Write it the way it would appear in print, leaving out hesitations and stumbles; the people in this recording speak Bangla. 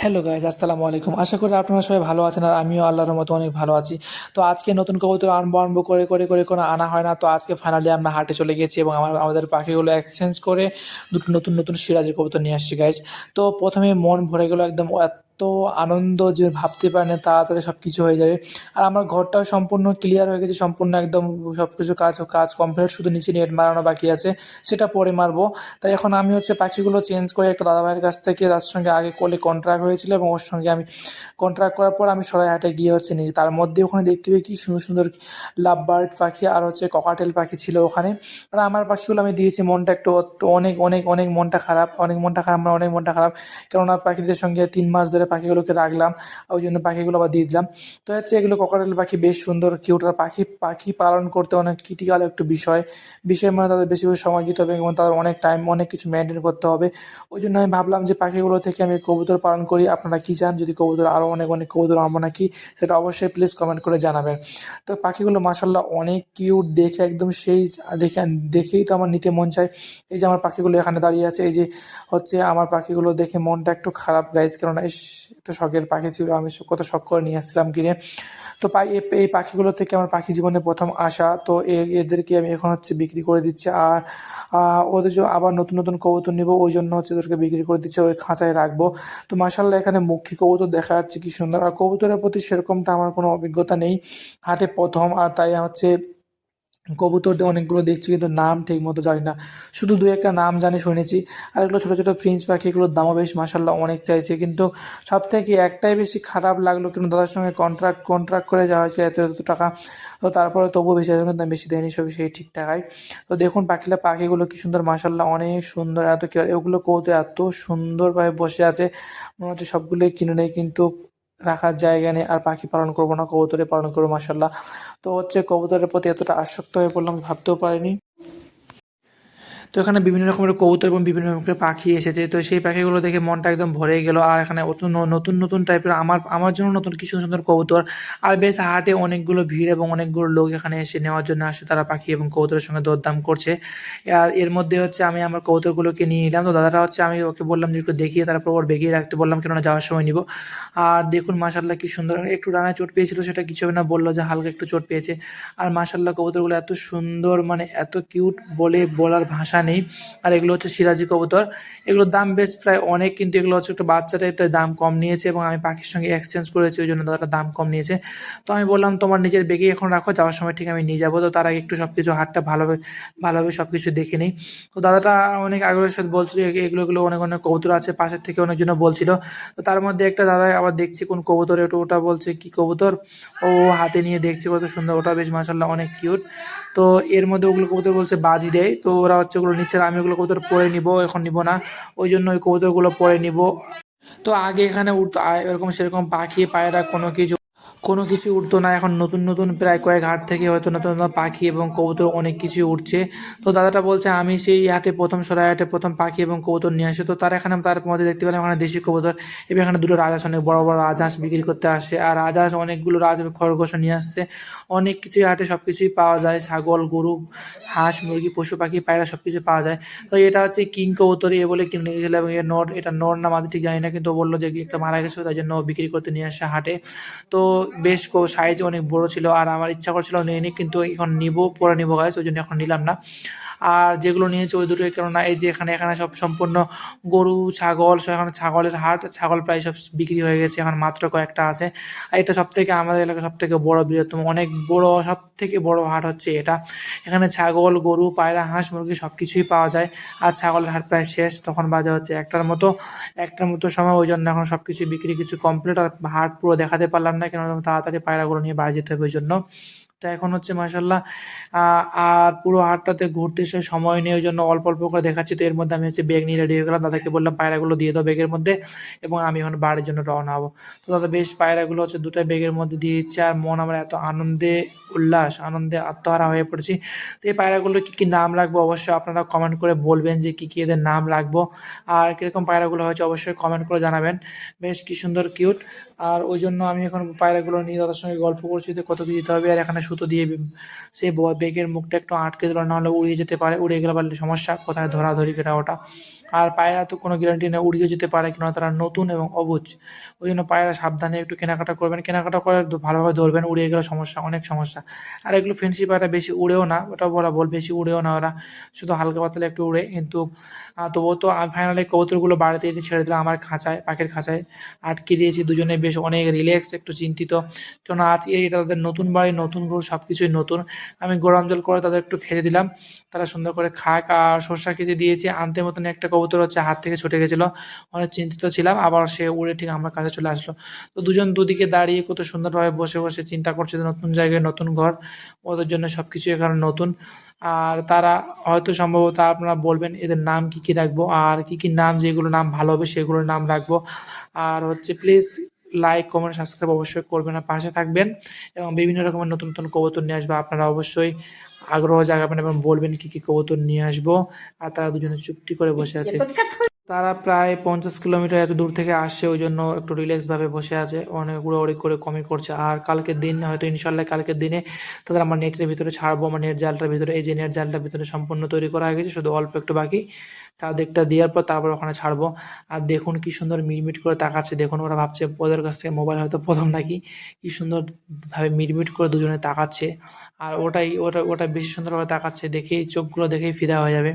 হ্যালো গাইজ, আসসালামু আলাইকুম। আশা করি আপনারা সবাই ভালো আছেন আর আমিও আল্লাহর মতো অনেক ভালো আছি। তো আজকে নতুন কবুতর আনবো করে কোনো আনা হয় না। তো আজকে ফাইনালি আমরা হাটে চলে গেছি এবং আমাদের পাখিগুলো এক্সচেঞ্জ করে দুটো নতুন সিরাজের কবুতর নিয়ে আসছি গাইজ। তো প্রথমে মন ভরে গেল একদম, এত আনন্দ যে ভাবতে পারেন না, তাড়াতাড়ি সব কিছু হয়ে যাবে। আর আমার ঘরটাও সম্পূর্ণ ক্লিয়ার হয়ে গেছে, সম্পূর্ণ একদম সব কিছু কাজ কমপ্লিট, শুধু নিচে নেট মারানো বাকি আছে, সেটা পরে মারবো। তাই এখন আমি পাখিগুলো চেঞ্জ করে একটা দাদাভাইয়ের কাছ থেকে, তার সঙ্গে আগে কোলে কন্ট্রাক্ট হয়েছিল এবং ওর সঙ্গে আমি কন্ট্রাক্ট করার পর আমি সরাইহাটে গিয়ে নিই। তার মধ্যে ওখানে দেখতে পেয়ে কি সুন্দর সুন্দর লাভ বার্ড পাখি আর ককাটেল পাখি ছিল ওখানে। আর আমার পাখিগুলো আমি দিয়েছি, মনটা একটু অনেক অনেক অনেক মনটা খারাপ, মানে অনেক মনটা খারাপ। কেননা পাখিদের সঙ্গে 3 মাস ধরে পাখিগুলোকে রাখলাম, ওই জন্য পাখিগুলো আবার দিয়ে দিলাম। তো এগুলো ককাটেল পাখি বেশ সুন্দর কিউট। আর পাখি পাখি পালন করতে অনেক ক্রিটিক্যাল একটু বিষয় মানে তাদের বেশি বেশি সময় দিতে হবে এবং তাদের অনেক টাইম, অনেক কিছু মেনটেন করতে হবে। ওই জন্য আমি ভাবলাম যে পাখিগুলো থেকে আমি কবুতর পালন করি। আপনারা কী চান, যদি কবুতর আরও অনেক অনেক কবুতর আনবো নাকি, সেটা অবশ্যই প্লিজ কমেন্ট করে জানাবেন। তো পাখিগুলো মাশাআল্লাহ অনেক কিউট, দেখে একদম সেই, দেখে দেখেই তো আমার নিতে মন চায়। এই যে আমার পাখিগুলো এখানে দাঁড়িয়ে আছে, এই যে আমার পাখিগুলো দেখে মনটা একটু খারাপ গাইজ, কেননা একটু শখের পাখি ছিল, আমি কত শখ করে নিয়ে আসছিলাম কিনে। তো এই পাখিগুলো থেকে আমার পাখি জীবনে প্রথম আসা। তো এদেরকে আমি এখন বিক্রি করে দিচ্ছি। আর ওদের আবার নতুন নতুন কবুতর নিব, ওই জন্য ওদেরকে বিক্রি করে দিচ্ছে, ওই খাঁচায় রাখবো। তো মাশাআল্লাহ এখানে মুখী কবুতর দেখা যাচ্ছে কি সুন্দর। আর কবুতরের প্রতি সেরকমটা আমার কোনো অভিজ্ঞতা নেই, হাটে প্রথম। আর তাই কবুতর দিয়ে অনেকগুলো দেখছি, কিন্তু নাম ঠিক মতো জানি না, শুধু দু একটা নাম জানি, শুনেছি। আর এগুলো ছোটো ছোটো ফ্রিঞ্চ পাখি, এগুলোর দামও বেশ মাশাআল্লাহ অনেক চাইছে। কিন্তু সব থেকে একটাই বেশি খারাপ লাগলো, কিন্তু দাদার সঙ্গে কন্ট্রাক্ট করে যাওয়া হয়েছিল এত টাকা। তো তারপরে তবুও বেশি, এখন দাম বেশি দেয়নি, সবই সেই ঠিক টাকায়। তো দেখুন পাখিগুলো কি সুন্দর, মাশাআল্লাহ অনেক সুন্দর। এত কি, এগুলো কবুতর এত সুন্দরভাবে বসে আছে, মনে হচ্ছে সবগুলোই কিনে নেই, কিন্তু রাখার জায়গা নেই। আর পাখি পালন করবো না, কবুতরে পালন করবো মাশাআল্লাহ। তো কবুতরের প্রতি এতটা আসক্ত হয়ে পড়লাম, ভাবতেও পারিনি। তো এখানে বিভিন্ন রকমের কবুতর এবং বিভিন্ন রকমের পাখি এসেছে, তো সেই পাখিগুলো দেখে মনটা একদম ভরে গেল। আর এখানে নতুন নতুন টাইপের, আমার জন্য নতুন কিছু সুন্দর কবুতর। আর বেশ হাটে অনেকগুলো ভিড় এবং অনেকগুলো লোক এখানে এসে নেওয়ার জন্য আসে, তারা পাখি এবং কবুতরের সঙ্গে দরদাম করছে। আর এর মধ্যে আমি আমার কবুতরগুলোকে নিয়ে নিলাম। তো দাদাটা আমি ওকে বললাম যে একটু দেখিয়ে, তারপর ওর বেগিয়ে রাখতে বললাম, কেননা যাওয়ার সময় নিব। আর দেখুন মাশাআল্লাহ কি সুন্দর, একটু ডানায় চোট পেয়েছিল, সেটা কিছু হবে না, বললো যে হালকা একটু চোট পেয়েছে। আর মাশাআল্লাহ কবুতরগুলো এত সুন্দর, মানে এত কিউট, বলার ভাষা নেই। আর এগুলো সিরাজি কবুতর, এগুলোর দাম বেশ প্রায় অনেক, কিন্তু এগুলো একটা বাচ্চা টাইপের, দাম কম নিয়েছে এবং আমি পাখির সঙ্গে এক্সচেঞ্জ করেছি, ওই জন্য দাদাটা দাম কম নিয়েছে। তো আমি বললাম তোমার নিজের বেগে এখন রাখো, যাওয়ার সময় ঠিক আমি নিয়ে যাবো। তো তার আগে একটু সব কিছু হাটটা ভালোভাবে ভালোভাবে সব কিছু দেখে নিই। তো দাদাটা অনেক আগ্রহের সাথে বলছিল এগুলো অনেক অনেক কবুতর আছে, পাশের থেকে অনেকজন বলছিল। তো তার মধ্যে একটা দাদা আবার দেখছি কোন কবুতর, ওটা বলছে কি কবুতর, ও হাতে নিয়ে দেখছে কত সুন্দর, ওটা বেশ মাশাআল্লাহ অনেক কিউট। তো এর মধ্যে ওগুলো কবুতর বলছে বাজি দেয়, তো ওরা ওগুলো নিচ্ছে, আর আমি ওগুলো কবুতর পরে নিব, এখন নিব না, ওই জন্য ওই কবুতরগুলো পরে নিব। তো আগে এখানে উঠতো এরকম সেরকম পাখি পায়রা কোনো কিছু উঠতো না, এখন নতুন নতুন প্রায় কয়েক হাট থেকে হয়তো নতুন নতুন পাখি এবং কবুতর অনেক কিছু উঠছে। তো দাদাটা বলছে আমি সেই হাটে প্রথম, সরাইহাটে প্রথম পাখি এবং কবুতর নিয়ে আসি। তো তার মধ্যে দেখতে পেলাম এখানে দেশি কবুতর এবং এখানে দুটো রাজহাঁস, অনেক বড় বড় রাজহাঁস বিক্রি করতে আসে। আর রাজহাঁস অনেকগুলো খরগোশও নিয়ে আসছে, অনেক কিছুই হাটে সব কিছুই পাওয়া যায়, ছাগল গরু হাঁস মুরগি পশু পাখি পায়রা সব কিছু পাওয়া যায়। তো এটা কিং কবুতর, বলে কিনে গেছিলো এবং এটা নর না মাদি ঠিক জানি না, কিন্তু ও বললো যে একটা মারা গেছে, তাই জন্য ও বিক্রি করতে নিয়ে আসে হাটে। তো বেশ সাইজ অনেক বড় ছিল, আর আমার ইচ্ছা করছিল নিয়ে নিই, কিন্তু এখন পরে নিবো গাইস, ওই জন্য এখন নিলাম না। আর যেগুলো নিয়েছি ওই দুটোই, কেননা এই যে এখানে সব সম্পূর্ণ গরু ছাগল, সব এখানে ছাগলের হাট, ছাগল প্রায় সব বিক্রি হয়ে গেছে, এখন মাত্র কয়েকটা আছে। আর এটা সবথেকে আমাদের এলাকার সবথেকে বড়, বৃহত্তম, অনেক বড়, সবথেকে বড় হাট এটা। এখানে ছাগল গরু পায়রা হাঁস মুরগি সব কিছুই পাওয়া যায়। আর ছাগলের হাট প্রায় শেষ, তখন বাজে একটার মতো সময়, ওই জন্য এখন সব কিছু বিক্রি কিছু কমপ্লিট। আর হাট পুরো দেখাতে পারলাম না, কেন তাড়াতাড়ি পায়রাগুলো নিয়ে বাড়ি যেতে হবে ওই জন্য। তো এখন মাশাআল্লাহ আর পুরো হাটটাতে ঘুরতে এসে সময় নেই, ওই জন্য অল্প অল্প করে দেখাচ্ছি। তো এর মধ্যে আমি ব্যাগ নিয়ে রেডি হয়ে গেলাম, দাদাকে বললাম পায়রাগুলো দিয়ে দাও ব্যাগের মধ্যে, এবং আমি এখন বাড়ির জন্য রওনা হবো। তো দাদা বেশ পায়রাগুলো দুটো ব্যাগের মধ্যে দিয়ে দিচ্ছে, আর মন আমার এত আনন্দে আত্মহারা হয়ে পড়েছি। তো এই পায়রাগুলো কী কী নাম রাখবো অবশ্যই আপনারা কমেন্ট করে বলবেন, যে কী কী এদের নাম রাখবো, আর কীরকম পায়রাগুলো হয়েছে অবশ্যই কমেন্ট করে জানাবেন। বেশ কি সুন্দর কিউট। আর ওই জন্য আমি এখন পায়রাগুলো নিয়ে দাদার সঙ্গে গল্প করছি যে কত কী দিতে হবে। আর এখানে সুতো দিয়ে সেই বেগের মুখটা একটু আটকে দিল, নাহলে উড়িয়ে যেতে পারে, উড়িয়ে গেলে পারলে সমস্যা, কোথায় ধরাধরি এটা ওটা। আর পায়রা তো কোনো গ্যারান্টি নেই, উড়িয়ে যেতে পারে, কেননা তারা নতুন এবং অবুঝ। ওই জন্য পায়রা সাবধানে একটু কেনাকাটা করবেন, কেনাকাটা করে ভালোভাবে ধরবেন, উড়িয়ে গেলে সমস্যা, অনেক সমস্যা। আর এগুলো ফেন্সি পায়রা বেশি উড়েও না, ওটা বলা বল, বেশি উড়েও না ওরা, শুধু হালকা পাতলা একটু উড়ে। কিন্তু তবুও তো ফাইনালি কবুতরগুলো বাড়িতে এনে ছেড়ে দিলাম আমার খাঁচায়, পাখির খাঁচায় আটকে দিয়েছি। দুজনে বেশ অনেক রিল্যাক্স, একটু চিন্তিত, কেননা আজকে এটা তাদের নতুন বাড়ি, নতুন ঘর, সব কিছুই নতুন। আমি গরম জল করে তাদের একটু খেতে দিলাম, তারা সুন্দর করে খাক। আর সরষা খেতে দিয়েছি, আনতে মতন একটা কবুতর হচ্ছে হাত থেকে ছুটে গেছিলো, অনেক চিন্তিত ছিলাম, আবার সে উড়ে ঠিক আমার কাছে চলে আসলো। তো দুজন দুদিকে দাঁড়িয়ে কত সুন্দরভাবে বসে বসে চিন্তা করছে যে নতুন জায়গায় নতুন ঘর, ওদের জন্য সব কিছু এখানে নতুন। আর তারা হয়তো সম্ভবত আপনারা বলবেন এদের নাম কি কি রাখবো, আর কি কি নাম, যেগুলো নাম ভালো হবে সেগুলোর নাম রাখবো। আর হচ্ছে প্লিজ লাইক কমেন্ট সাবস্ক্রাইব অবশ্যই করবেন, আর পাশে থাকবেন, এবং বিভিন্ন রকমের নতুন নতুন কবুতর নিয়ে আসবো। আপনারা অবশ্যই আগ্রহ জাগাবেন এবং বলবেন কি কি কবুতর নিয়ে আসবো। আর তারা দুজনে চুপটি করে বসে আছে, তারা প্রায় 50 কিলোমিটার এত দূর থেকে আসছে, ওই জন্য একটু রিল্যাক্সভাবে বসে আছে, অনেক উড়াউড়ি করে কমই করছে। আর কালকের দিন হয়তো ইনশাল্লাহ কালকের দিনে তাদের আমার নেটের ভিতরে ছাড়বো, আমার নেট জালটার ভিতরে, এই যে নেট জালটার ভিতরে সম্পূর্ণ তৈরি করা হয়ে গেছে, শুধু অল্প একটু বাকি, তাদেরটা দেওয়ার পর তারপর ওখানে ছাড়বো। আর দেখুন কি সুন্দর মিটমিট করে তাকাচ্ছে, দেখুন ওরা ভাবছে ওদের কাছ থেকে মোবাইল হয়তো প্রথম নাকি, কি সুন্দরভাবে মিটমিট করে দুজনে তাকাচ্ছে। আর ওটা বেশি সুন্দরভাবে তাকাচ্ছে, দেখেই চোখগুলো দেখেই ফিদা হয়ে যাবে।